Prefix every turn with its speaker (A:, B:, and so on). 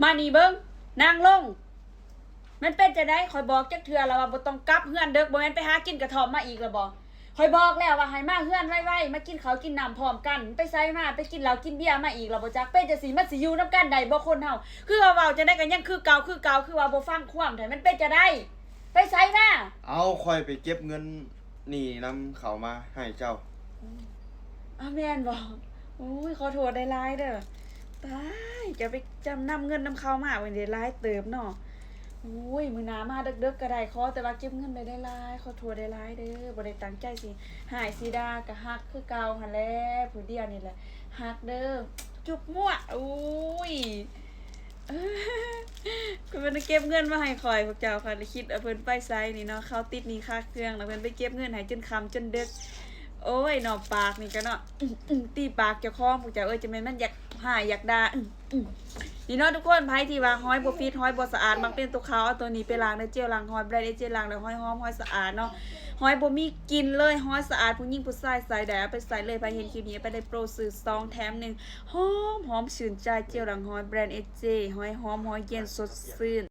A: มานี่เบิ้งนางลงมันเป็นจะได้คอยบอกจักเทื่อแล้วว่าบ่ต้องกลับเฮือนเด้อบ่แม่นไปหากินกระท่อมมาอีกแล้วบ่คอยบอกแล้วว่าให้มาเฮือนไว้ๆมากินข้าวกินน้ำพร้อมกันไปไสมาไปกินเหล้ากินเบียร์มาอีกแล้วบ่จักเป็นจังซี่มันสิอยู่นำกันได้บ่คนเฮาคือว่าเว้าจะได้ก็ยังคือเก่าคือว่าบ่ฟังความไผมันเป็นจะได้ไปไสมา
B: เอาค่อยไปเก็บเงินนี่นำเขามาให้เจ้า
A: แม่นบ่โอ้ยขอโทษได้หลายเด้อตายจะไปจำนำเงินนำเขามาไว้ได้หลายเติบเนาะโอ้ยมื้อหน้ามาดึกๆก็ได้ขอแต่ว่าเก็บเงินไว้ได้หลายขอโทษได้หลายเด้อบ่ได้ตั้งใจสิหายสิดาก็ฮักคือเก่าหั่นแหละผู้เดียวนี่แหละฮักเด้อจุบมั่วอุ้ยเพิ่นเก็บเงินมาให้ข่อยพวกเจ้าค่ะคิดเอาเพิ่นไปไสนี่เนาะเขาติดหนี้ค่าเครื่องแล้วเพิ่นไปเก็บเงินให้จนค่ำจนดึกโอ้ยหนอปากนี่ก็เนาะตีปากเจ้าของพวกเจ้าจะแม่นมันอยากหายอยากด่านี่เนาะทุกคนไผที่ว่าห้อยบ่ฟิตห้อยบ่สะอาดมักเป็นตัวขาวเอาตัวนี้ไปล้างในเจลล้างห้อยบ่ได้เจลล้างแล้วห้อยหอมห้อยสะอาดเนาะห้อยบ่มีกลิ่นเลยห้อยสะอาดผู้หญิงผู้ชายใส่ได้เอาไปใส่เลยไปเห็นคลิปนี้ไปได้โปรซื้อ2แถม1หอมชื่นใจเจลล้างห้อยแบรนด์ SJ ห้อยหอมห้อยเย็นสดชื่น